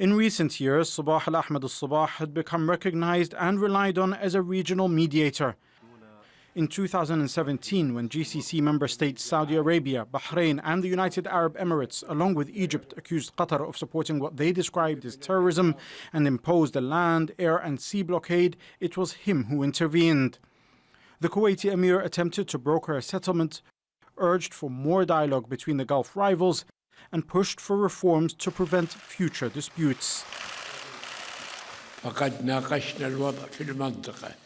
In recent years, Sabah al-Ahmad al-Sabah had become recognized and relied on as a regional mediator. In 2017, when GCC member states Saudi Arabia, Bahrain and the United Arab Emirates, along with Egypt, accused Qatar of supporting what they described as terrorism and imposed a land, air and sea blockade, it was him who intervened. The Kuwaiti Emir attempted to broker a settlement, urged for more dialogue between the Gulf rivals, and pushed for reforms to prevent future disputes.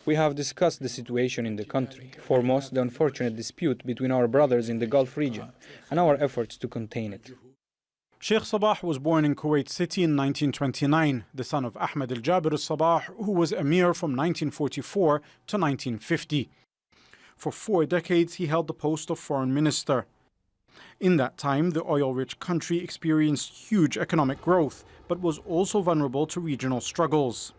We have discussed the situation in the country, foremost the unfortunate dispute between our brothers in the Gulf region, and our efforts to contain it. Sheikh Sabah was born in Kuwait City in 1929, the son of Ahmad al-Sabah, who was Emir from 1944 to 1950. For 4 decades, he held the post of foreign minister. In that time, the oil-rich country experienced huge economic growth, but was also vulnerable to regional struggles.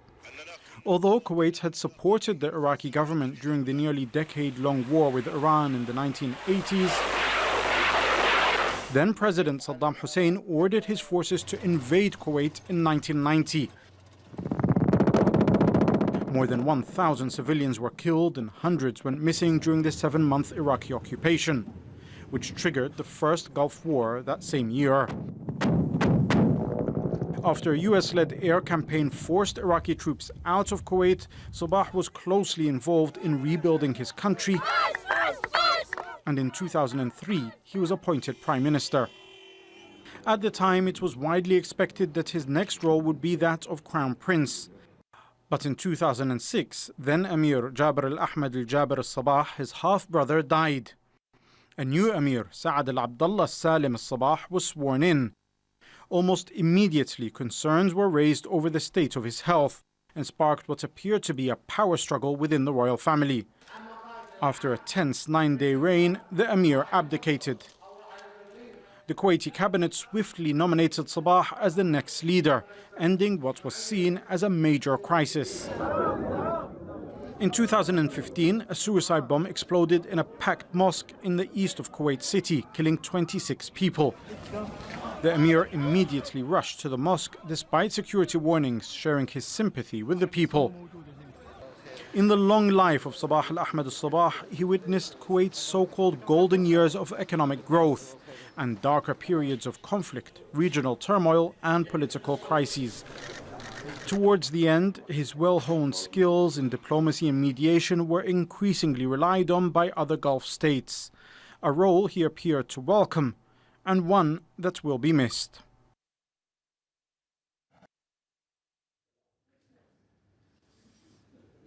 Although Kuwait had supported the Iraqi government during the nearly decade-long war with Iran in the 1980s, then President Saddam Hussein ordered his forces to invade Kuwait in 1990. More than 1,000 civilians were killed and hundreds went missing during the 7-month Iraqi occupation, which triggered the first Gulf War that same year. After a US-led air campaign forced Iraqi troops out of Kuwait, Sabah was closely involved in rebuilding his country, and in 2003 he was appointed Prime Minister. At the time, it was widely expected that his next role would be that of Crown Prince. But in 2006, then Emir al-Ahmad al-Sabah, his half-brother, died. A new Emir, Saad al-Abdullah Salim al-Sabah, was sworn in. Almost immediately, concerns were raised over the state of his health and sparked what appeared to be a power struggle within the royal family. After a tense 9-day reign, the Emir abdicated. The Kuwaiti cabinet swiftly nominated Sabah as the next leader, ending what was seen as a major crisis. In 2015, a suicide bomb exploded in a packed mosque in the east of Kuwait City, killing 26 people. The Emir immediately rushed to the mosque despite security warnings, sharing his sympathy with the people. In the long life of Sabah al-Ahmad al-Sabah, he witnessed Kuwait's so-called golden years of economic growth and darker periods of conflict, regional turmoil and political crises. Towards the end, his well-honed skills in diplomacy and mediation were increasingly relied on by other Gulf states, a role he appeared to welcome, and one that will be missed.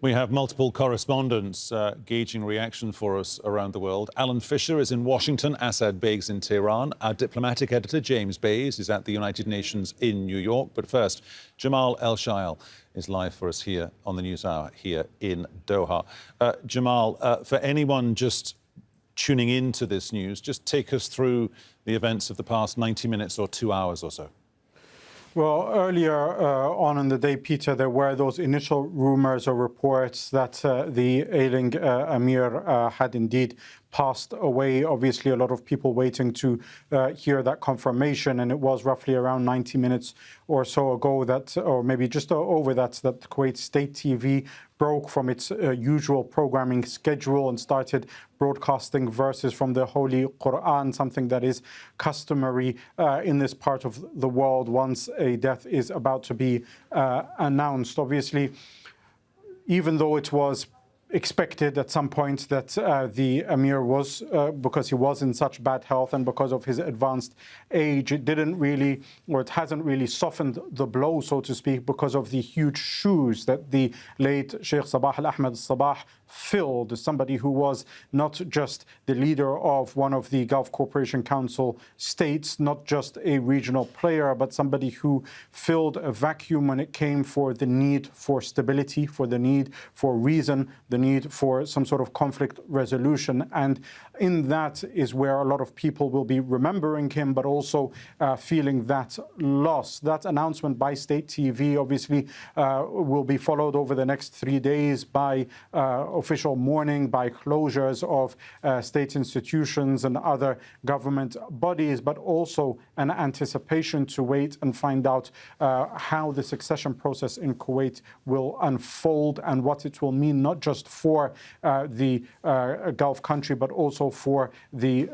We have multiple correspondents gauging reaction for us around the world. Alan Fisher is in Washington, Asad Beg's in Tehran. Our diplomatic editor, James Bays, is at the United Nations in New York. But first, Jamal Elshayyal is live for us here on the News Hour here in Doha. Jamal, for anyone just tuning into this news, just take us through the events of the past 90 minutes or 2 hours or so. Well, earlier on in the day, Peter, there were those initial rumors or reports that the ailing Emir had indeed passed away. Obviously, a lot of people waiting to hear that confirmation, and it was roughly around 90 minutes or so ago that, or maybe just over that Kuwait State TV broke from its usual programming schedule and started broadcasting verses from the Holy Quran, something that is customary in this part of the world once a death is about to be announced. Obviously, even though it was expected at some point that the Emir was, because he was in such bad health and because of his advanced age, it didn't really, or it hasn't really softened the blow, so to speak, because of the huge shoes that the late Sheikh Sabah al-Ahmad al-Sabah filled, somebody who was not just the leader of one of the Gulf Cooperation Council states, not just a regional player, but somebody who filled a vacuum when it came for the need for stability, for the need for reason, the the need for some sort of conflict resolution. And in that is where a lot of people will be remembering him, but also feeling that loss. That announcement by state TV obviously will be followed over the next 3 days by official mourning, by closures of state institutions and other government bodies, but also an anticipation to wait and find out how the succession process in Kuwait will unfold and what it will mean, not just for the Gulf country, but also for the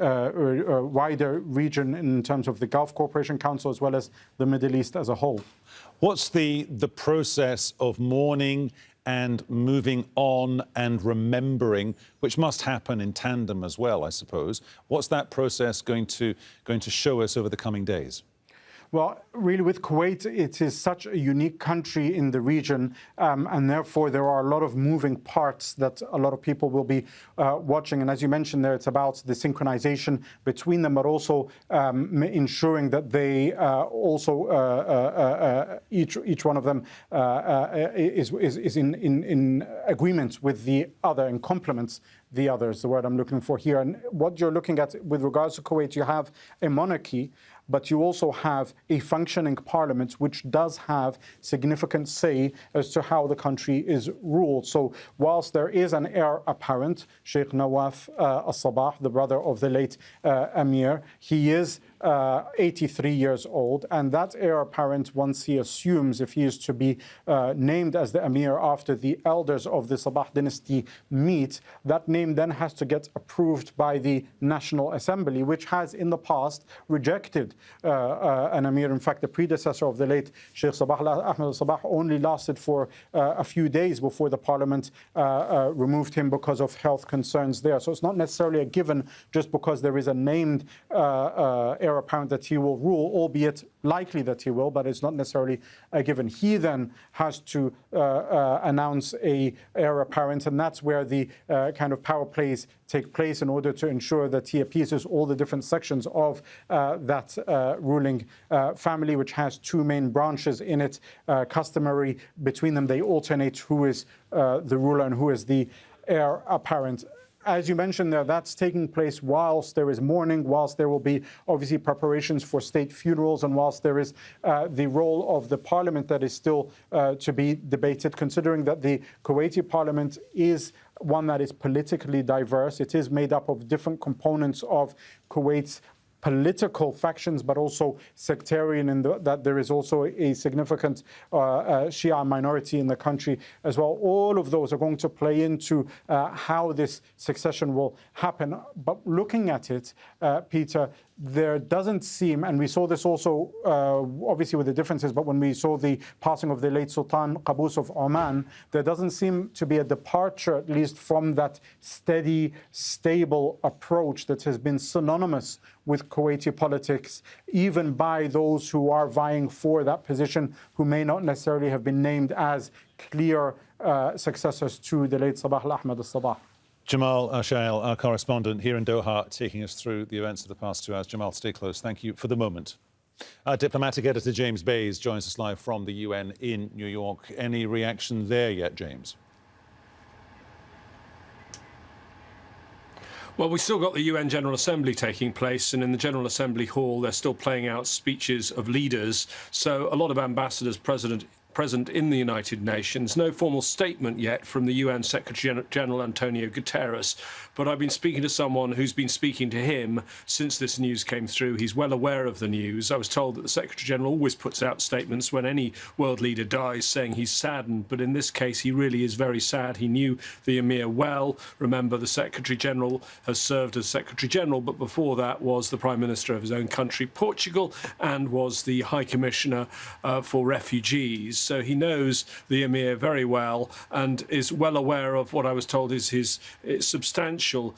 wider region in terms of the Gulf Cooperation Council, as well as the Middle East as a whole. What's the process of mourning and moving on and remembering, which must happen in tandem as well, I suppose? What's that process going to show us over the coming days? Well, really, with Kuwait, it is such a unique country in the region, and therefore there are a lot of moving parts that a lot of people will be watching. And as you mentioned there, it's about the synchronization between them, but also ensuring that they each one of them is in agreement with the other and complements the other is the word I'm looking for here. And what you're looking at with regards to Kuwait, you have a monarchy, but you also have a functioning parliament, which does have significant say as to how the country is ruled. So whilst there is an heir apparent, Sheikh Nawaf al-Sabah, the brother of the late Emir, he is 83 years old, and that heir apparent, once he assumes, if he is to be named as the Emir after the elders of the Sabah dynasty meet, that name then has to get approved by the National Assembly, which has in the past rejected an Emir. In fact, the predecessor of the late Sheikh Sabah, al-Ahmad al-Sabah, only lasted for a few days before the parliament removed him because of health concerns there. So it's not necessarily a given just because there is a named heir apparent that he will rule, albeit likely that he will, but it's not necessarily a given. He then has to announce a heir apparent, and that's where the kind of power plays take place in order to ensure that he appeases all the different sections of that ruling family, which has two main branches in it. Customary between them, they alternate who is the ruler and who is the heir apparent. As you mentioned there, that's taking place whilst there is mourning, whilst there will be obviously preparations for state funerals, and whilst there is the role of the parliament that is still to be debated, considering that the Kuwaiti parliament is one that is politically diverse. It is made up of different components of Kuwait's political factions, but also sectarian, in that there is also a significant Shia minority in the country as well. All of those are going to play into how this succession will happen. But looking at it, Peter, there doesn't seem, and we saw this also obviously with the differences, but when we saw the passing of the late Sultan Qaboos of Oman, there doesn't seem to be a departure, at least from that steady, stable approach that has been synonymous with Kuwaiti politics, even by those who are vying for that position, who may not necessarily have been named as clear successors to the late Sabah al-Ahmad al-Sabah. Jamal Elshayyal, our correspondent here in Doha, taking us through the events of the past 2 hours. Jamal, stay close. Thank you for the moment. Our diplomatic editor James Bays joins us live from the UN in New York. Any reaction there yet, James? Well, we've still got the UN General Assembly taking place, and in the General Assembly hall, they're still playing out speeches of leaders. So a lot of ambassadors present in the United Nations. No formal statement yet from the UN Secretary General Antonio Guterres, but I've been speaking to someone who's been speaking to him since this news came through. He's well aware of the news. I was told that the Secretary General always puts out statements when any world leader dies saying he's saddened, but in this case he really is very sad. He knew the Emir well. Remember, the Secretary General has served as Secretary General, but before that was the Prime Minister of his own country, Portugal, and was the High Commissioner for Refugees. So he knows the Emir very well and is well aware of what I was told is his substantial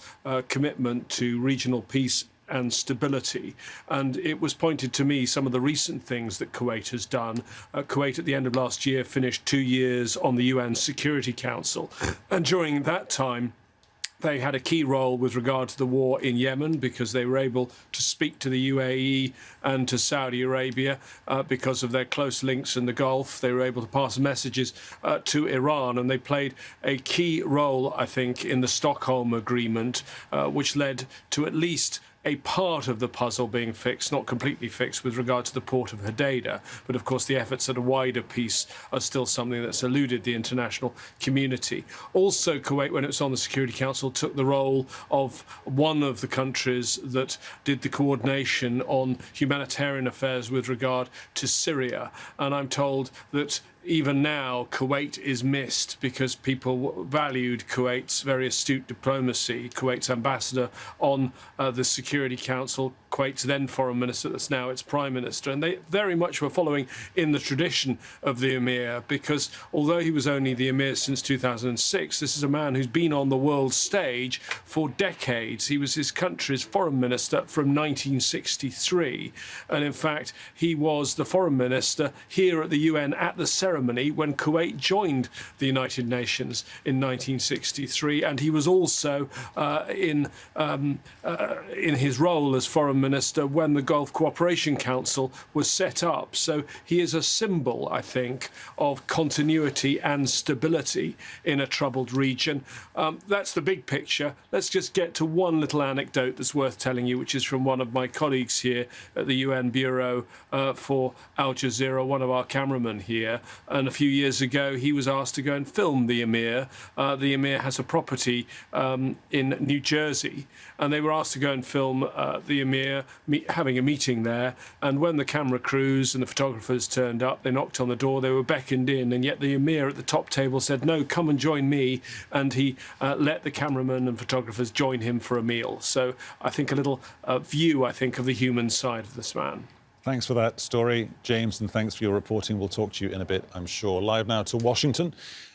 commitment to regional peace and stability. And it was pointed to me some of the recent things that Kuwait has done. Kuwait at the end of last year finished 2 years on the UN Security Council, and during that time They had a key role with regard to the war in Yemen because they were able to speak to the UAE and to Saudi Arabia because of their close links in the Gulf. They were able to pass messages to Iran, and they played a key role, I think, in the Stockholm Agreement, which led to at least a part of the puzzle being fixed, not completely fixed with regard to the port of Hodeidah. But of course, the efforts at a wider peace are still something that's eluded the international community. Also, Kuwait, when it was on the Security Council, took the role of one of the countries that did the coordination on humanitarian affairs with regard to Syria. And I'm told that even now, Kuwait is missed because people valued Kuwait's very astute diplomacy. Kuwait's ambassador on the Security Council, Kuwait's then foreign minister, that's now its prime minister, and they very much were following in the tradition of the Emir, because although he was only the Emir since 2006, this is a man who's been on the world stage for decades. He was his country's foreign minister from 1963, and in fact, he was the foreign minister here at the UN at the ceremony when Kuwait joined the United Nations in 1963, and he was also in his role as foreign minister when the Gulf Cooperation Council was set up. So he is a symbol, I think, of continuity and stability in a troubled region. That's the big picture. Let's just get to one little anecdote that's worth telling you, which is from one of my colleagues here at the UN Bureau for Al Jazeera, one of our cameramen here. And a few years ago, he was asked to go and film the Emir. The Emir has a property in New Jersey, and they were asked to go and film the Emir having a meeting there. And when the camera crews and the photographers turned up, they knocked on the door, they were beckoned in, and yet the Emir at the top table said, "No, come and join me." And he let the cameramen and photographers join him for a meal. So I think a little view, I think, of the human side of this man. Thanks for that story, James, and thanks for your reporting. We'll talk to you in a bit, I'm sure. Live now to Washington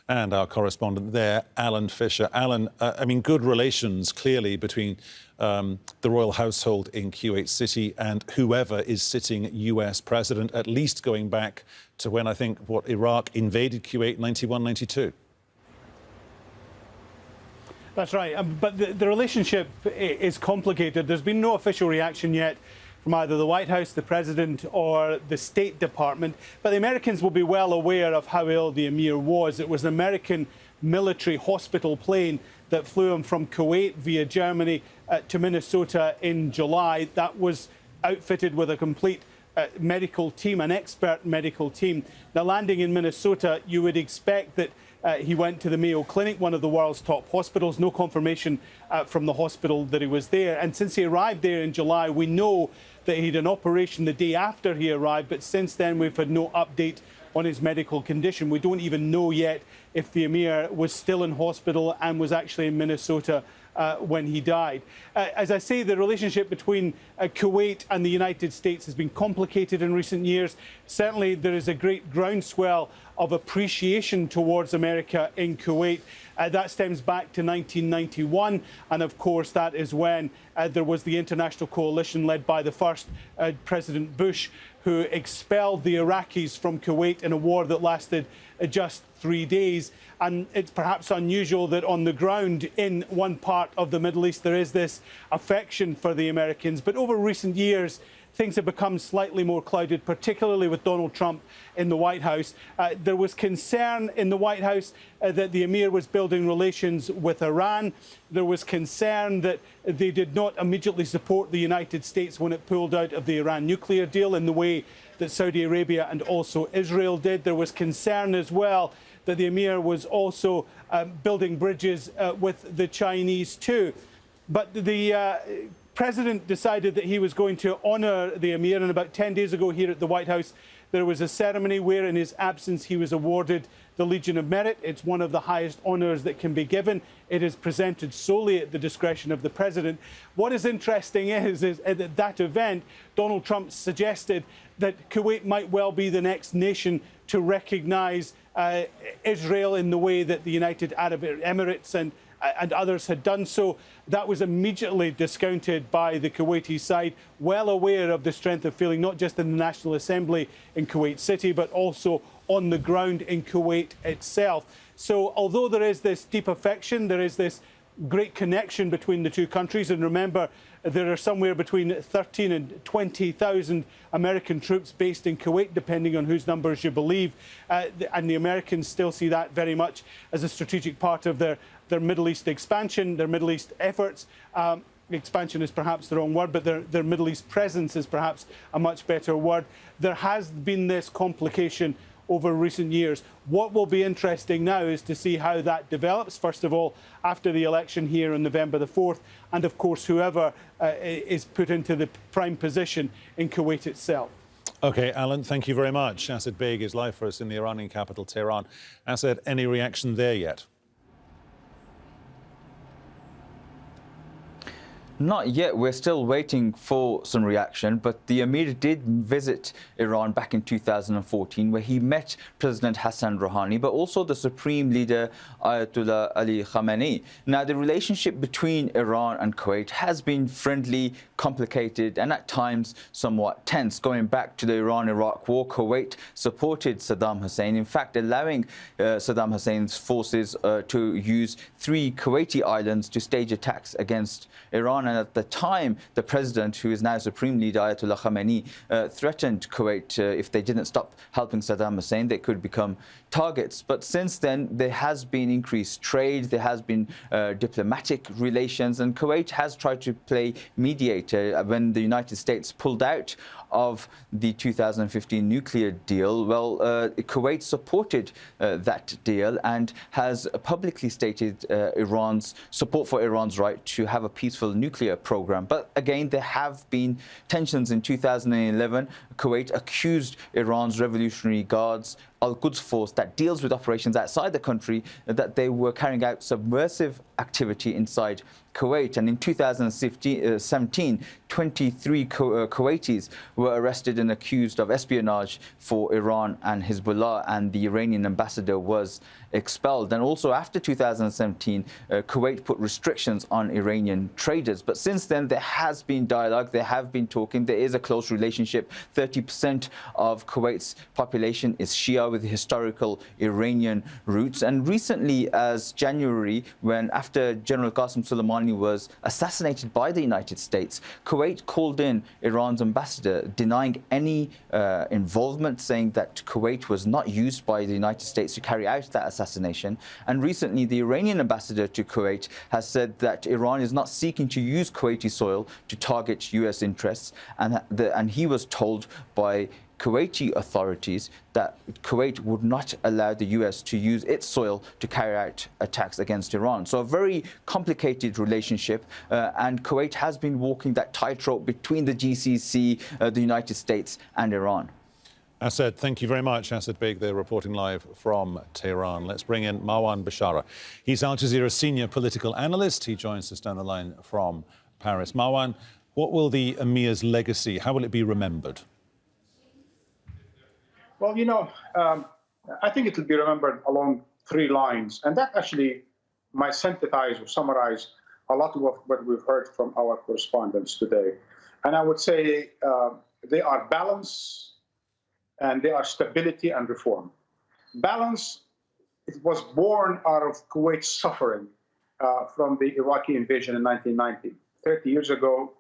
and our correspondent there, Alan Fisher. Alan, I mean, good relations, clearly, between the royal household in Kuwait City and whoever is sitting US president, at least going back to when, I think, Iraq invaded Kuwait, 91, 92. That's right. But the relationship is complicated. There's been no official reaction yet from either the White House, the President, or the State Department. But the Americans will be well aware of how ill the Emir was. It was an American military hospital plane that flew him from Kuwait via Germany to Minnesota in July. That was outfitted with a complete medical team, an expert medical team. Now, landing in Minnesota, you would expect that he went to the Mayo Clinic, one of the world's top hospitals. No confirmation from the hospital that he was there. And since he arrived there in July, we know that he had an operation the day after he arrived. But since then, we've had no update on his medical condition. We don't even know yet if the Emir was still in hospital and was actually in Minnesota when he died. As I say, the relationship between Kuwait and the United States has been complicated in recent years. Certainly, there is a great groundswell of appreciation towards America in Kuwait. That stems back to 1991, and of course that is when there was the international coalition led by the first President Bush, who expelled the Iraqis from Kuwait in a war that lasted just 3 days. And it's perhaps unusual that on the ground in one part of the Middle East there is this affection for the Americans. But over recent years, things have become slightly more clouded, particularly with Donald Trump in the White House. There was concern in the White House that the Emir was building relations with Iran. There was concern that they did not immediately support the United States when it pulled out of the Iran nuclear deal in the way that Saudi Arabia and also Israel did. There was concern as well that the Emir was also building bridges with the Chinese too. But the President decided that he was going to honour the Emir, and about 10 days ago here at the White House there was a ceremony where in his absence he was awarded the Legion of Merit. It's one of the highest honours that can be given. It is presented solely at the discretion of the President. What is interesting is at that event, Donald Trump suggested that Kuwait might well be the next nation to recognise Israel in the way that the United Arab Emirates and others had done so. That was immediately discounted by the Kuwaiti side, well aware of the strength of feeling, not just in the National Assembly in Kuwait City, but also on the ground in Kuwait itself. So although there is this deep affection, there is this great connection between the two countries. And remember, there are somewhere between 13 and 20,000 American troops based in Kuwait, depending on whose numbers you believe. And the Americans still see that very much as a strategic part of their Middle East expansion, their Middle East efforts. Expansion is perhaps the wrong word, but their Middle East presence is perhaps a much better word. There has been this complication over recent years. What will be interesting now is to see how that develops, first of all, after the election here on November the 4th, and of course, whoever is put into the prime position in Kuwait itself. OK, Alan, thank you very much. Asad Beg is live for us in the Iranian capital, Tehran. Asad, any reaction there yet? Not yet. We're still waiting for some reaction, but the Emir did visit Iran back in 2014, where he met President Hassan Rouhani, but also the Supreme Leader Ayatollah Ali Khamenei. Now, the relationship between Iran and Kuwait has been friendly, complicated, and at times somewhat tense. Going back to the Iran-Iraq war, Kuwait supported Saddam Hussein, in fact, allowing Saddam Hussein's forces to use 3 Kuwaiti islands to stage attacks against Iran. And at the time, the president, who is now Supreme Leader Ayatollah Khamenei, threatened Kuwait if they didn't stop helping Saddam Hussein, they could become targets. But since then, there has been increased trade, there has been diplomatic relations, and Kuwait has tried to play mediator. When the United States pulled out of the 2015 nuclear deal, well, Kuwait supported that deal and has publicly stated Iran's support for Iran's right to have a peaceful nuclear program. But again, there have been tensions. In 2011, Kuwait accused Iran's Revolutionary Guards Al-Quds force that deals with operations outside the country that they were carrying out subversive activity inside Kuwait. And in 2017, 23 Kuwaitis were arrested and accused of espionage for Iran and Hezbollah, and the Iranian ambassador was expelled. And also after 2017, Kuwait put restrictions on Iranian traders. But since then, there has been dialogue, there have been talking, there is a close relationship. 30% of Kuwait's population is Shia with historical Iranian roots. And recently, as January, when after General Qasem Soleimani was assassinated by the United States, Kuwait called in Iran's ambassador, denying any involvement, saying that Kuwait was not used by the United States to carry out that assassination. And recently, the Iranian ambassador to Kuwait has said that Iran is not seeking to use Kuwaiti soil to target US interests, and he was told by Kuwaiti authorities that Kuwait would not allow the US to use its soil to carry out attacks against Iran. So a very complicated relationship, and Kuwait has been walking that tightrope between the GCC, the United States and Iran. Asad, thank you very much. Asad Beg there reporting live from Tehran. Let's bring in Marwan Bashara. He's Al Jazeera senior political analyst. He joins us down the line from Paris. Marwan, what will the Emir's legacy, how will it be remembered? Well, you know, I think it will be remembered along 3 lines. And that actually might synthesize or summarize a lot of what we've heard from our correspondents today. And I would say they are balance, and they are stability and reform. Balance, it was born out of Kuwait's suffering from the Iraqi invasion in 1990. 30 years ago,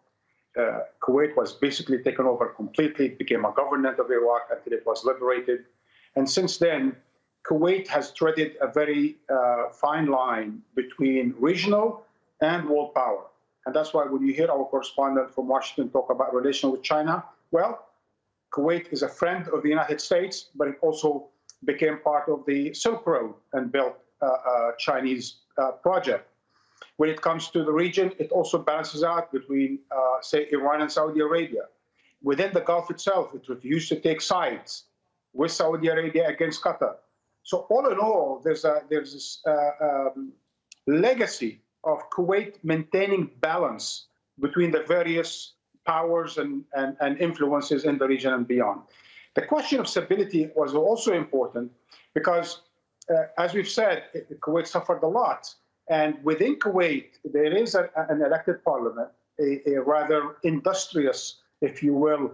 Kuwait was basically taken over completely, became a government of Iraq until it was liberated. And since then, Kuwait has treaded a very fine line between regional and world power. And that's why when you hear our correspondent from Washington talk about relation with China, well, Kuwait is a friend of the United States, but it also became part of the Silk Road and built a Chinese project. When it comes to the region, it also balances out between, say, Iran and Saudi Arabia. Within the Gulf itself, it refused to take sides with Saudi Arabia against Qatar. So all in all, there's this legacy of Kuwait maintaining balance between the various powers and influences in the region and beyond. The question of stability was also important because, as we've said, Kuwait suffered a lot. And within Kuwait, there is an elected parliament, a rather industrious, if you will,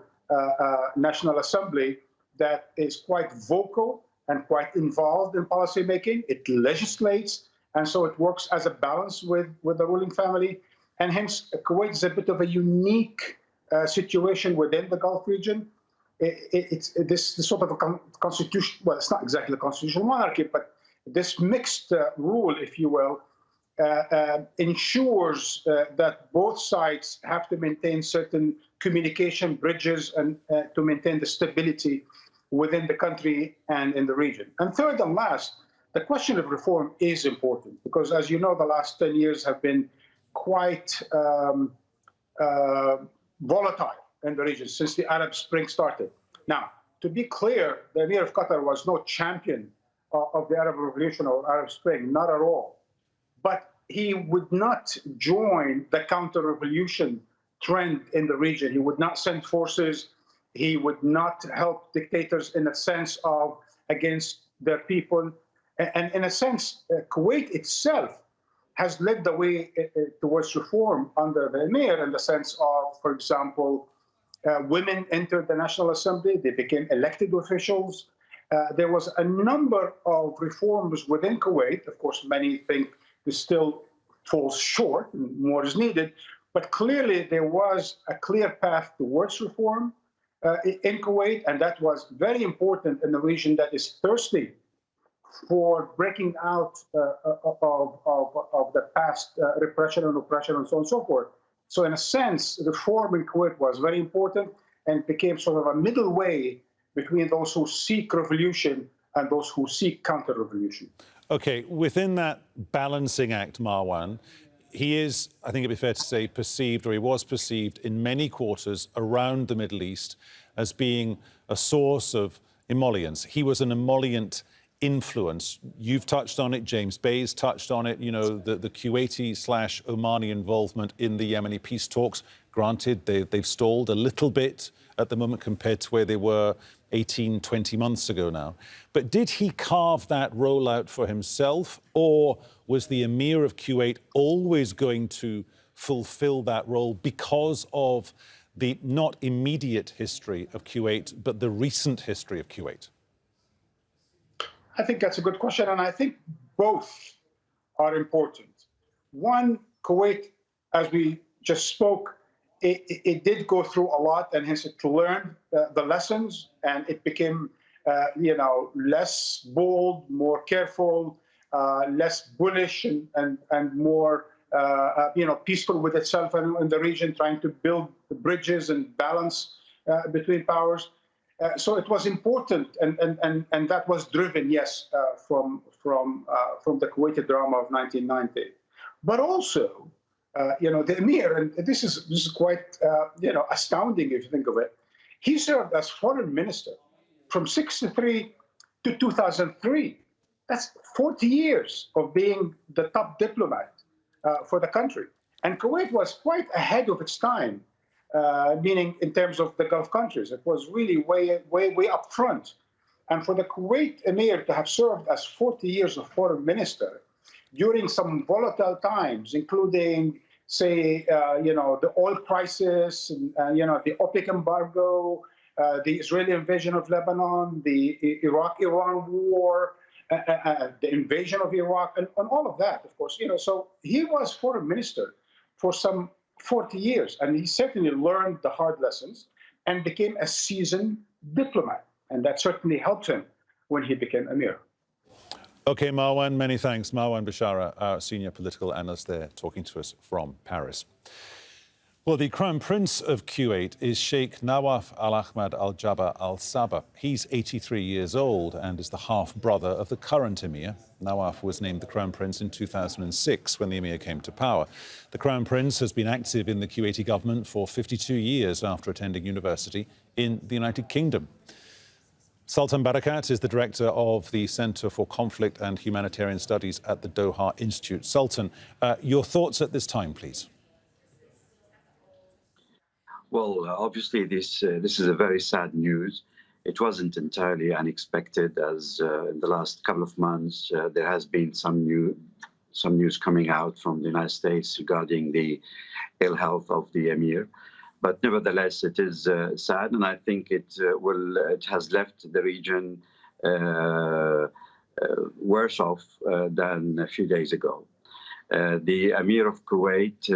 National Assembly that is quite vocal and quite involved in policymaking. It legislates, And so it works as a balance with the ruling family. And hence, Kuwait is a bit of a unique situation within the Gulf region. It's this sort of a constitution, well, it's not exactly a constitutional monarchy, but this mixed rule, if you will, ensures that both sides have to maintain certain communication bridges and to maintain the stability within the country and in the region. And third and last, the question of reform is important because, as you know, the last 10 years have been quite volatile in the region since the Arab Spring started. Now, to be clear, the Emir of Qatar was no champion of the Arab Revolution or Arab Spring, not at all. But he would not join the counter-revolution trend in the region. He would not send forces. He would not help dictators in a sense of against their people. And in a sense, Kuwait itself has led the way towards reform under the Emir in the sense of, for example, women entered the National Assembly. They became elected officials. There was a number of reforms within Kuwait. Of course, many think this still falls short and more is needed. But clearly, there was a clear path towards reform in Kuwait, and that was very important in a region that is thirsty for breaking out of the past repression and oppression and so on and so forth. So in a sense, reform in Kuwait was very important and became sort of a middle way between those who seek revolution and those who seek counter-revolution. OK, within that balancing act, Marwan, he is, I think it'd be fair to say, perceived, or he was perceived in many quarters around the Middle East as being a source of emollients. He was an emollient influence. You've touched on it, James Bay's touched on it, you know, the Kuwaiti/Omani involvement in the Yemeni peace talks. Granted, they've stalled a little bit at the moment compared to where they were 18, 20 months ago now. But did he carve that role out for himself, or was the Emir of Kuwait always going to fulfill that role because of the not immediate history of Kuwait, but the recent history of Kuwait? I think that's a good question, and I think both are important. One, Kuwait, as we just spoke, it did go through a lot, and hence it learned the lessons, and it became, less bold, more careful, less bullish, and more, peaceful with itself and the region, trying to build bridges and balance between powers. So it was important, and that was driven, yes, from the Kuwaiti drama of 1990, but also, the Emir, and this is quite, astounding if you think of it. He served as foreign minister from 1963 to 2003. That's 40 years of being the top diplomat for the country, and Kuwait was quite ahead of its time. Meaning in terms of the Gulf countries. It was really way up front. And for the Kuwait Emir to have served as 40 years of foreign minister during some volatile times, including, say, the oil crisis, and, the OPEC embargo, the Israeli invasion of Lebanon, the Iraq-Iran war, the invasion of Iraq, and all of that, of course. So he was foreign minister for some 40 years, and he certainly learned the hard lessons and became a seasoned diplomat, and that certainly helped him when he became Emir. OK, Marwan, many thanks. Marwan Bishara, our senior political analyst there, talking to us from Paris. Well, the Crown Prince of Kuwait is Sheikh Nawaf al-Ahmad al-Sabah al-Sabah. He's 83 years old and is the half-brother of the current Emir. Nawaf was named the Crown Prince in 2006 when the Emir came to power. The Crown Prince has been active in the Kuwaiti government for 52 years after attending university in the United Kingdom. Sultan Barakat is the director of the Centre for Conflict and Humanitarian Studies at the Doha Institute. Sultan, your thoughts at this time, please. Well, obviously, this is a very sad news. It wasn't entirely unexpected, as in the last couple of months there has been some news coming out from the United States regarding the ill health of the Emir. But nevertheless, it is sad, and I think it has left the region worse off than a few days ago. The Emir of Kuwait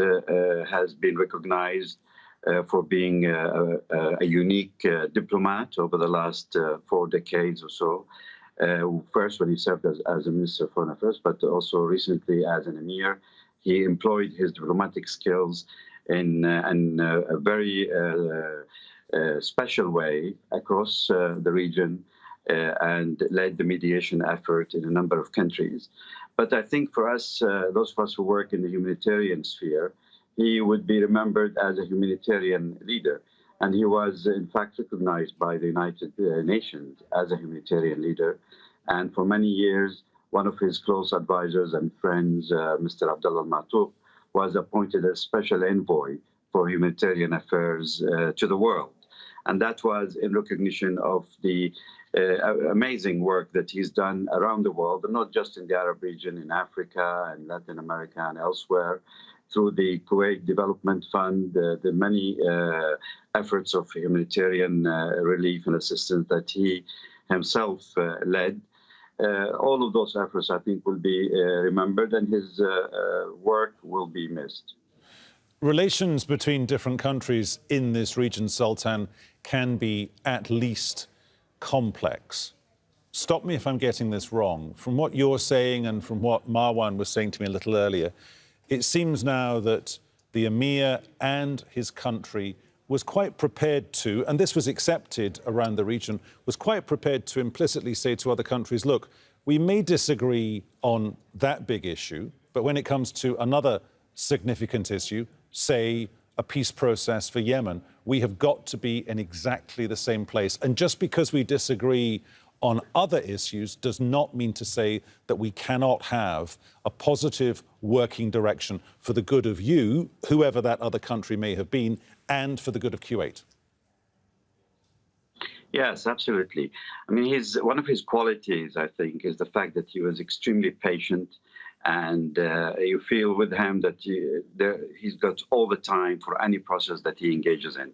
has been recognized for being a unique diplomat over the last 4 decades or so. First, when he served as a Minister of Foreign Affairs, but also recently as an Emir. He employed his diplomatic skills in a very special way across the region and led the mediation effort in a number of countries. But I think for us, those of us who work in the humanitarian sphere, he would be remembered as a humanitarian leader. And he was, in fact, recognized by the United Nations as a humanitarian leader. And for many years, one of his close advisors and friends, Mr. Abdullah al-Matouf, was appointed as special envoy for humanitarian affairs to the world. And that was in recognition of the amazing work that he's done around the world, and not just in the Arab region, in Africa and Latin America and elsewhere, through the Kuwait Development Fund, the many efforts of humanitarian relief and assistance that he himself led. All of those efforts, I think, will be remembered, and his work will be missed. Relations between different countries in this region, Sultan, can be at least complex. Stop me if I'm getting this wrong. From what you're saying and from what Marwan was saying to me a little earlier, it seems now that the Emir and his country was quite prepared to, and this was accepted around the region, was quite prepared to implicitly say to other countries, look, we may disagree on that big issue, but when it comes to another significant issue, say a peace process for Yemen, we have got to be in exactly the same place. And just because we disagree on other issues does not mean to say that we cannot have a positive working direction for the good of you, whoever that other country may have been, and for the good of Kuwait. Yes, absolutely. I mean, one of his qualities, I think, is the fact that he was extremely patient, and you feel with him that he's got all the time for any process that he engages in.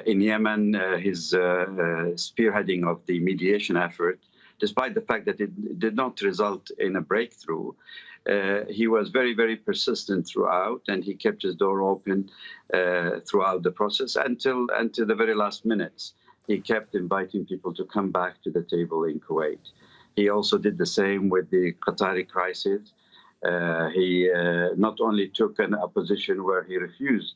In Yemen, his spearheading of the mediation effort, despite the fact that it did not result in a breakthrough, he was very, very persistent throughout, and he kept his door open throughout the process until the very last minutes. He kept inviting people to come back to the table in Kuwait. He also did the same with the Qatari crisis. He not only took a position where he refused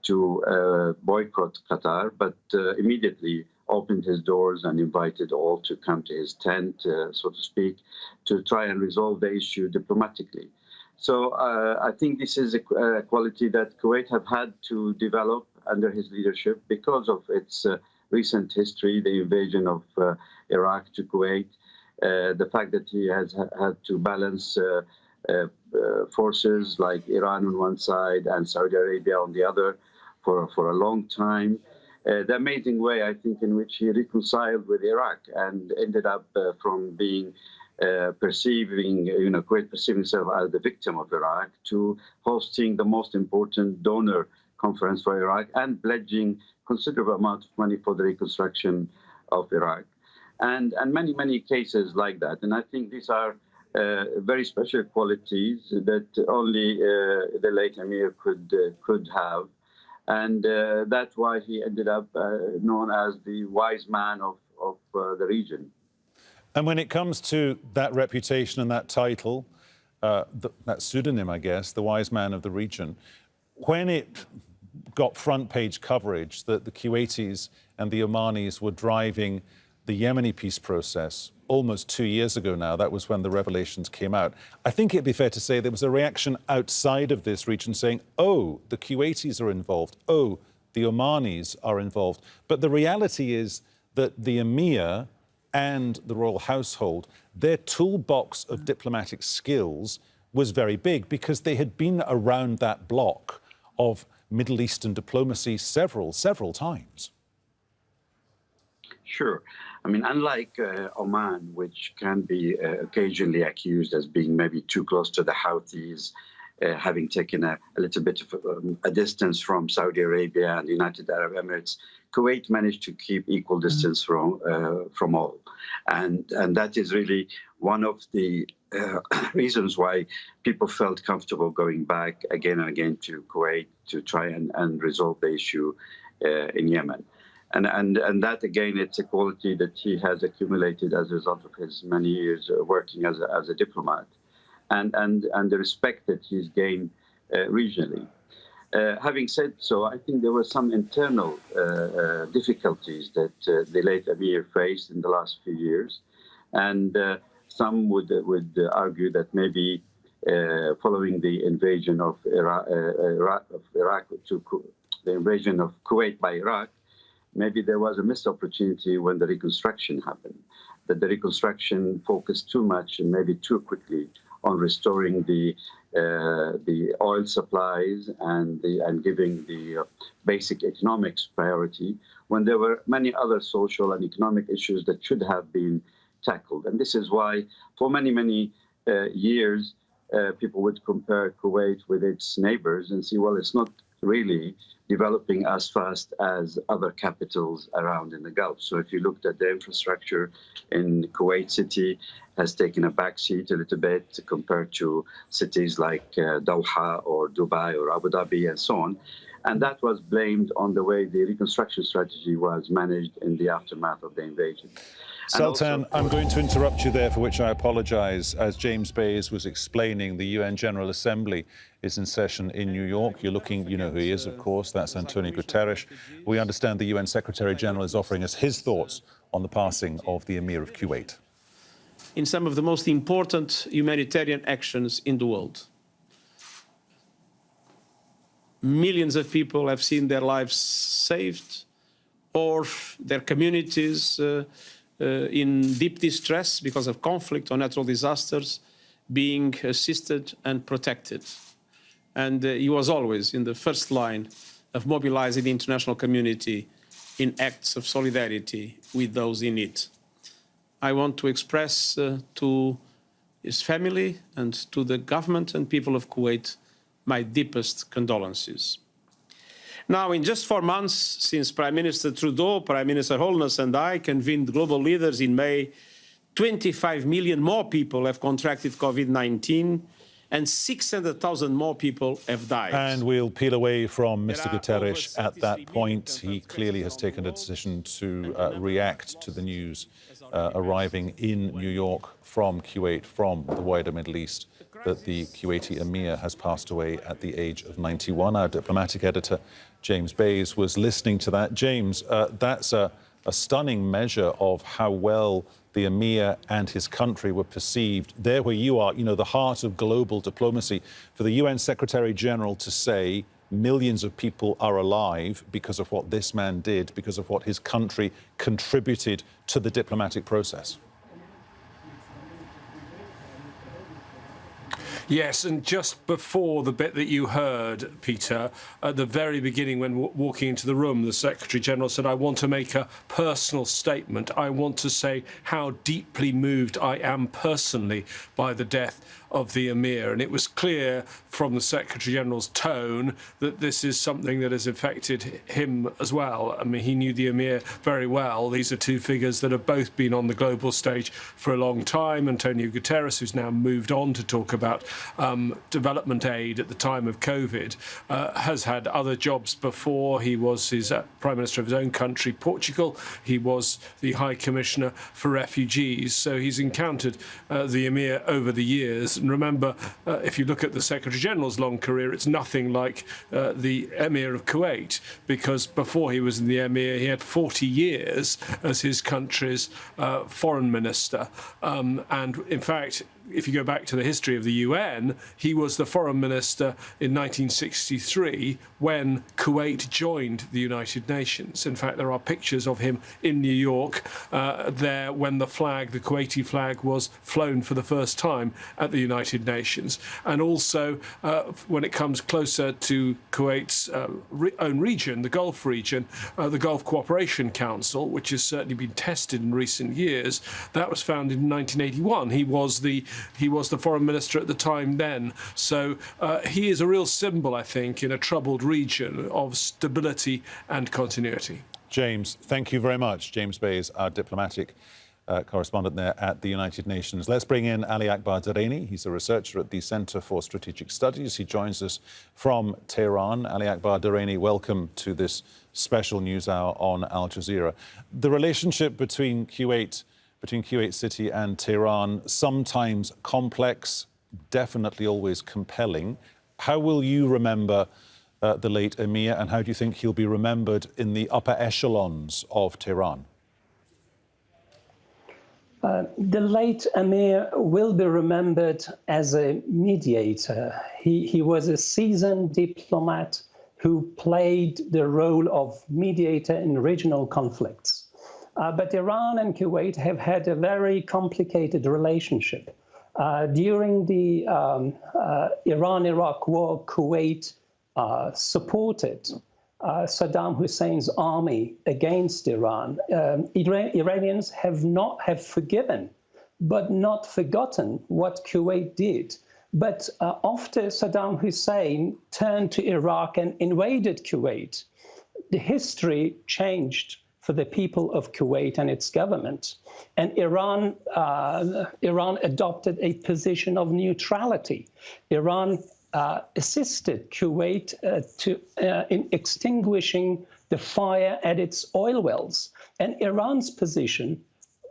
to boycott Qatar, but immediately opened his doors and invited all to come to his tent, so to speak, to try and resolve the issue diplomatically. So I think this is a quality that Kuwait have had to develop under his leadership because of its recent history, the invasion of Iraq to Kuwait, the fact that he has had to balance forces like Iran on one side and Saudi Arabia on the other for a long time. The amazing way, I think, in which he reconciled with Iraq and ended up from being Kuwait perceiving itself as the victim of Iraq to hosting the most important donor conference for Iraq and pledging considerable amount of money for the reconstruction of Iraq. And many, many cases like that. And I think these are very special qualities that only the late Emir could have. And that's why he ended up known as the wise man of the region. And when it comes to that reputation and that title, that pseudonym, I guess, the wise man of the region, when it got front page coverage that the Kuwaitis and the Omanis were driving the Yemeni peace process almost 2 years ago now, that was when the revelations came out, I think it'd be fair to say there was a reaction outside of this region saying, oh, the Kuwaitis are involved, oh, the Omanis are involved. But the reality is that the Emir and the royal household, their toolbox of diplomatic skills was very big because they had been around that block of Middle Eastern diplomacy several times. Sure. I mean, unlike Oman, which can be occasionally accused as being maybe too close to the Houthis, having taken a little bit of a distance from Saudi Arabia and the United Arab Emirates, Kuwait managed to keep equal distance from all. And that is really one of the reasons why people felt comfortable going back again and again to Kuwait to try and resolve the issue in Yemen. And that, again, it's a quality that he has accumulated as a result of his many years working as a diplomat, and the respect that he's gained regionally. Having said so, I think there were some internal difficulties that the late Emir faced in the last few years, and some would argue that maybe following the invasion of Iraq to the invasion of Kuwait by Iraq, maybe there was a missed opportunity when the reconstruction happened, that the reconstruction focused too much and maybe too quickly on restoring the oil supplies and giving the basic economics priority, when there were many other social and economic issues that should have been tackled. And this is why, for many years, people would compare Kuwait with its neighbors and see, well, it's not really developing as fast as other capitals around in the Gulf. So if you looked at the infrastructure in Kuwait City, has taken a backseat a little bit compared to cities like Doha or Dubai or Abu Dhabi and so on. And that was blamed on the way the reconstruction strategy was managed in the aftermath of the invasion. Sultan, I'm going to interrupt you there, for which I apologise. As James Bays was explaining, the UN General Assembly is in session in New York. You're looking, you know who he is, of course, that's Antonio Guterres. We understand the UN Secretary General is offering us his thoughts on the passing of the Emir of Kuwait. In some of the most important humanitarian actions in the world. Millions of people have seen their lives saved, or their communities in deep distress because of conflict or natural disasters being assisted and protected. And he was always in the first line of mobilizing the international community in acts of solidarity with those in need. I want to express to his family and to the government and people of Kuwait my deepest condolences. Now, in just 4 months since Prime Minister Trudeau, Prime Minister Holness and I convened global leaders in May, 25 million more people have contracted COVID-19 and 600,000 more people have died. And we'll peel away from Mr. Guterres at that point. He clearly has taken a decision to react to the news arriving in New York from Kuwait, from the wider Middle East, that the Kuwaiti Emir has passed away at the age of 91. Our diplomatic editor, James Bays, was listening to that. James, that's a stunning measure of how well the Emir and his country were perceived. There where you are, you know, the heart of global diplomacy, for the UN Secretary General to say millions of people are alive because of what this man did, because of what his country contributed to the diplomatic process. Yes, and just before the bit that you heard, Peter, at the very beginning when walking into the room, the Secretary-General said, I want to make a personal statement. I want to say how deeply moved I am personally by the death of the Emir. And it was clear from the Secretary-General's tone that this is something that has affected him as well. I mean, he knew the Emir very well. These are two figures that have both been on the global stage for a long time. Antonio Guterres, who's now moved on to talk about development aid at the time of COVID, has had other jobs before. He was his Prime Minister of his own country, Portugal. He was the High Commissioner for Refugees. So he's encountered the Emir over the years. And remember, if you look at the Secretary-General's long career, it's nothing like the Emir of Kuwait, because before he was in the Emir, he had 40 years as his country's foreign minister. And in fact, if you go back to the history of the UN, he was the foreign minister in 1963 when Kuwait joined the United Nations. In fact, there are pictures of him in New York there when the flag, the Kuwaiti flag, was flown for the first time at the United Nations. And also, when it comes closer to Kuwait's own region, the Gulf region, the Gulf Cooperation Council, which has certainly been tested in recent years, that was founded in 1981. He was the foreign minister at the time then. So he is a real symbol, I think, in a troubled region of stability and continuity. James, thank you very much. James Bays, our diplomatic correspondent there at the United Nations. Let's bring in Ali Akbar Dareni. He's a researcher at the Center for Strategic Studies. He joins us from Tehran. Ali Akbar Dareni, welcome to this special news hour on Al Jazeera. The relationship between Kuwait City and Tehran, sometimes complex, definitely always compelling. How will you remember the late Emir, and how do you think he'll be remembered in the upper echelons of Tehran? The late Emir will be remembered as a mediator. He was a seasoned diplomat who played the role of mediator in regional conflicts. But Iran and Kuwait have had a very complicated relationship. During the Iran-Iraq War, Kuwait supported Saddam Hussein's army against Iran. Iranians have forgiven, but not forgotten what Kuwait did. But after Saddam Hussein turned to Iraq and invaded Kuwait, the history changed for the people of Kuwait and its government. And Iran adopted a position of neutrality. Iran assisted Kuwait in extinguishing the fire at its oil wells. And Iran's position,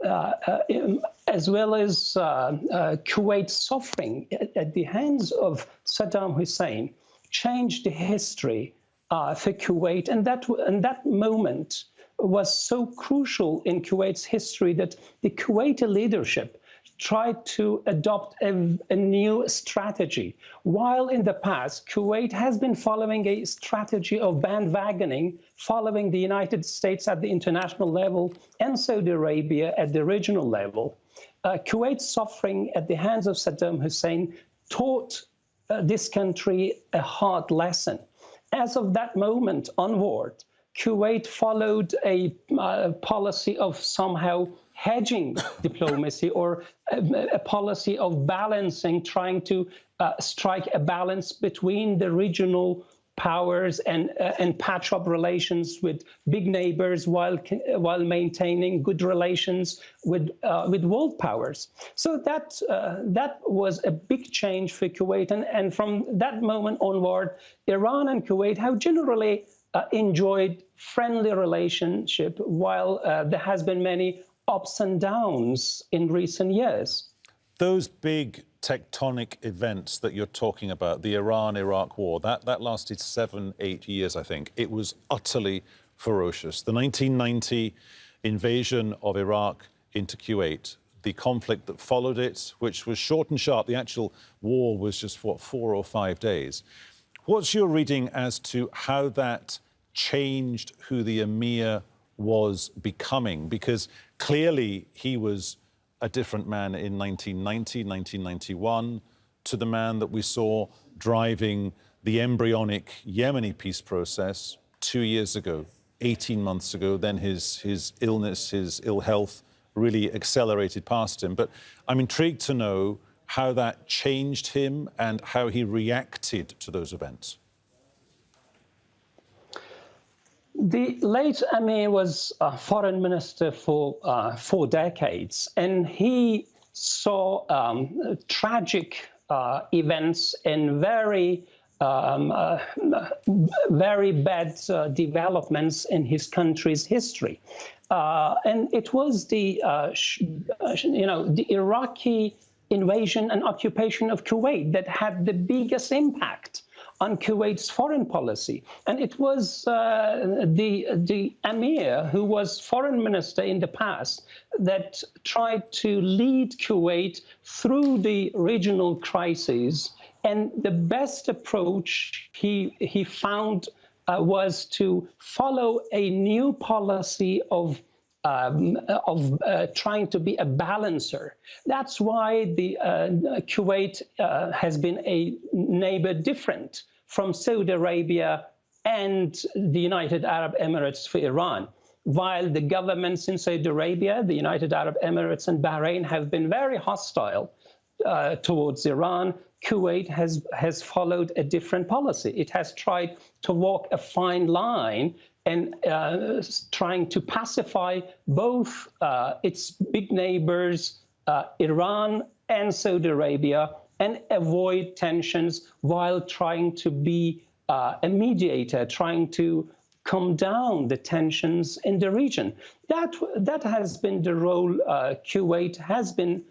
as well as Kuwait's suffering at the hands of Saddam Hussein, changed the history for Kuwait. And that moment was so crucial in Kuwait's history that the Kuwaiti leadership tried to adopt a new strategy. While in the past, Kuwait has been following a strategy of bandwagoning, following the United States at the international level and Saudi Arabia at the regional level. Kuwait's suffering at the hands of Saddam Hussein taught this country a hard lesson. As of that moment onward, Kuwait followed a policy of somehow hedging diplomacy, or a policy of balancing, trying to strike a balance between the regional powers and patch up relations with big neighbors while maintaining good relations with world powers. So that was a big change for Kuwait, and from that moment onward, Iran and Kuwait have generally enjoyed friendly relationship, while there has been many ups and downs in recent years. Those big tectonic events that you're talking about, the Iran-Iraq war, that lasted 7-8 years, I think. It was utterly ferocious. The 1990 invasion of Iraq into Kuwait, the conflict that followed it, which was short and sharp. The actual war was just, what, 4 or 5 days. What's your reading as to how that changed who the Emir was becoming? Because clearly he was a different man in 1990, 1991, to the man that we saw driving the embryonic Yemeni peace process 2 years ago, 18 months ago. Then his illness, his ill health really accelerated past him. But I'm intrigued to know how that changed him and how he reacted to those events. The late Emir was foreign minister for 4 decades, and he saw tragic events and very bad developments in his country's history. And it was the Iraqi invasion and occupation of Kuwait that had the biggest impact on Kuwait's foreign policy. And it was the Emir, who was foreign minister in the past, that tried to lead Kuwait through the regional crises. And the best approach he found was to follow a new policy of trying to be a balancer. That's why the Kuwait has been a neighbor different from Saudi Arabia and the United Arab Emirates for Iran. While the governments in Saudi Arabia, the United Arab Emirates and Bahrain have been very hostile towards Iran, Kuwait has followed a different policy. It has tried to walk a fine line and trying to pacify both its big neighbors, Iran and Saudi Arabia, and avoid tensions while trying to be a mediator, trying to calm down the tensions in the region. That has been the role Kuwait has been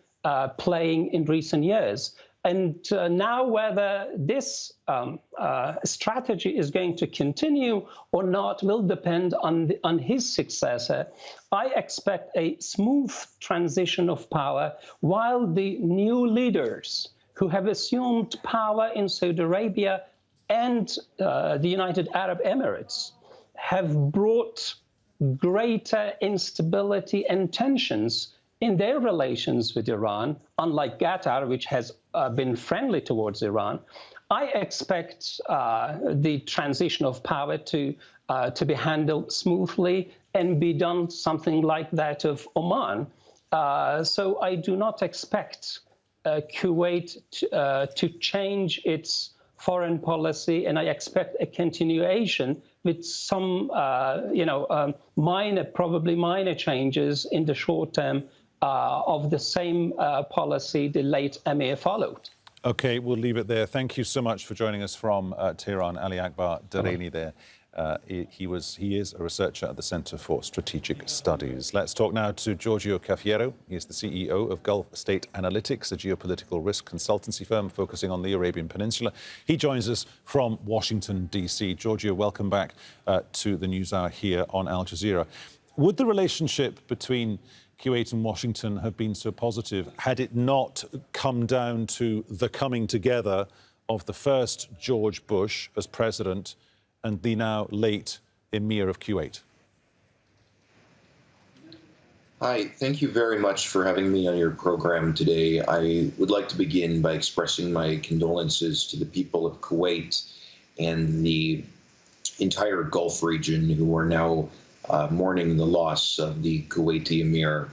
playing in recent years. And now whether this strategy is going to continue or not will depend on his successor. I expect a smooth transition of power while the new leaders who have assumed power in Saudi Arabia and the United Arab Emirates have brought greater instability and tensions in their relations with Iran, unlike Qatar, which has been friendly towards Iran. I expect the transition of power to be handled smoothly and be done something like that of Oman. So I do not expect Kuwait to change its foreign policy, and I expect a continuation with some, probably minor changes in the short term of the same policy the late Emir followed. OK, we'll leave it there. Thank you so much for joining us from Tehran, Ali Akbar Dareni there. He is a researcher at the Center for Strategic Studies. Let's talk now to Giorgio Cafiero. He is the CEO of Gulf State Analytics, a geopolitical risk consultancy firm focusing on the Arabian Peninsula. He joins us from Washington, D.C. Giorgio, welcome back to the NewsHour here on Al Jazeera. Would the relationship between Kuwait and Washington have been so positive had it not come down to the coming together of the first George Bush as president and the now late Emir of Kuwait? Hi, thank you very much for having me on your program today. I would like to begin by expressing my condolences to the people of Kuwait and the entire Gulf region who are now mourning the loss of the Kuwaiti Emir.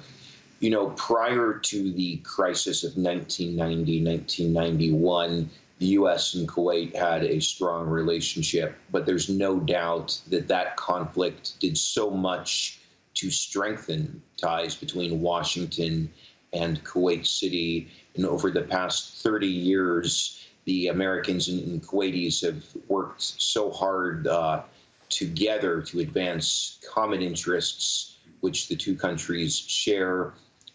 You know, prior to the crisis of 1990, 1991, the U.S. and Kuwait had a strong relationship, but there's no doubt that that conflict did so much to strengthen ties between Washington and Kuwait City. And over the past 30 years, the Americans and Kuwaitis have worked so hard together to advance common interests, which the two countries share.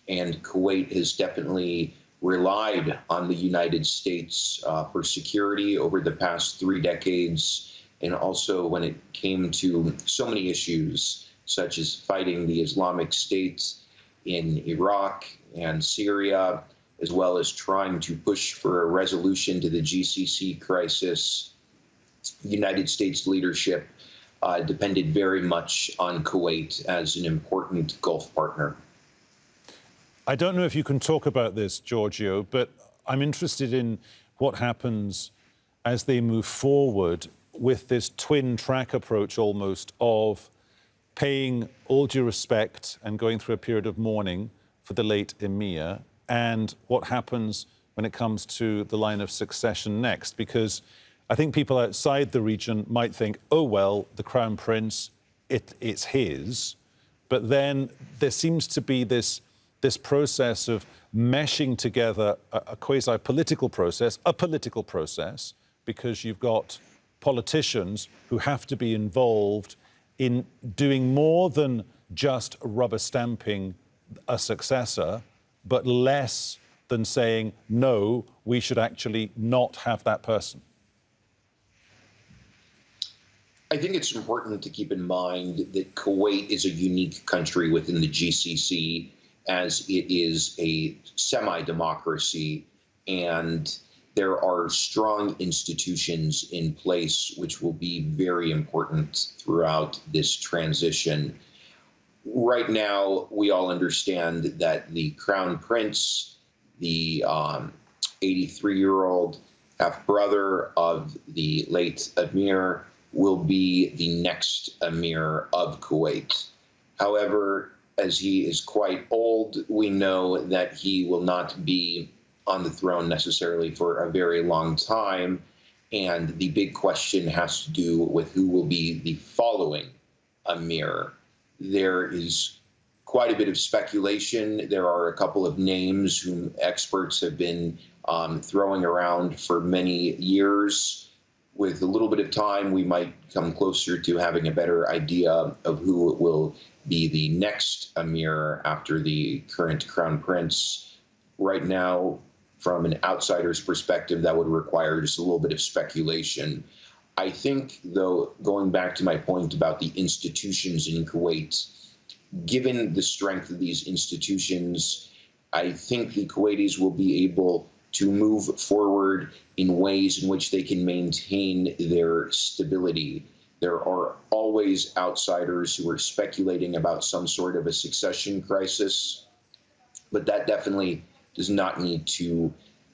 And Kuwait has definitely relied on the United States for security over the past 3 decades. And also when it came to so many issues, such as fighting the Islamic State in Iraq and Syria, as well as trying to push for a resolution to the GCC crisis, United States leadership depended very much on Kuwait as an important Gulf partner. I don't know if you can talk about this, Giorgio, but I'm interested in what happens as they move forward with this twin track approach almost of paying all due respect and going through a period of mourning for the late Emir, and what happens when it comes to the line of succession next. Because I think people outside the region might think, oh, well, the Crown Prince, it's his. But then there seems to be this process of meshing together a quasi-political process, because you've got politicians who have to be involved in doing more than just rubber stamping a successor, but less than saying, no, we should actually not have that person. I think it's important to keep in mind that Kuwait is a unique country within the GCC, as it is a semi-democracy, and there are strong institutions in place which will be very important throughout this transition. Right now, we all understand that the Crown Prince, the 83-year-old half-brother of the late Emir, will be the next Emir of Kuwait. However, as he is quite old, we know that he will not be on the throne necessarily for a very long time. And the big question has to do with who will be the following Emir. There is quite a bit of speculation. There are a couple of names whom experts have been throwing around for many years. With a little bit of time, we might come closer to having a better idea of who will be the next Emir after the current crown prince. Right now, from an outsider's perspective, that would require just a little bit of speculation. I think, though, going back to my point about the institutions in Kuwait, given the strength of these institutions, I think the Kuwaitis will be able to move forward in ways in which they can maintain their stability. There are always outsiders who are speculating about some sort of a succession crisis, but that definitely does not need to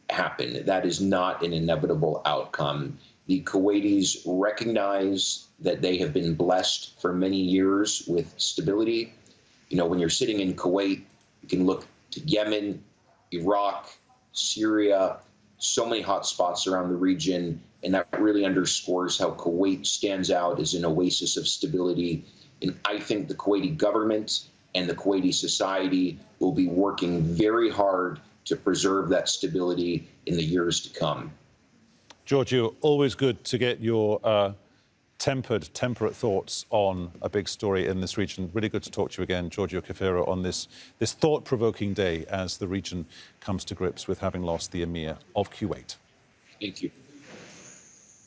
happen. That is not an inevitable outcome. The Kuwaitis recognize that they have been blessed for many years with stability. You know, when you're sitting in Kuwait, you can look to Yemen, Iraq, Syria, so many hot spots around the region, and that really underscores how Kuwait stands out as an oasis of stability. And I think the Kuwaiti government and the Kuwaiti society will be working very hard to preserve that stability in the years to come. Giorgio, always good to get your temperate thoughts on a big story in this region. Really good to talk to you again, Giorgio Cafero, on this thought-provoking day as the region comes to grips with having lost the Emir of Kuwait. Thank you.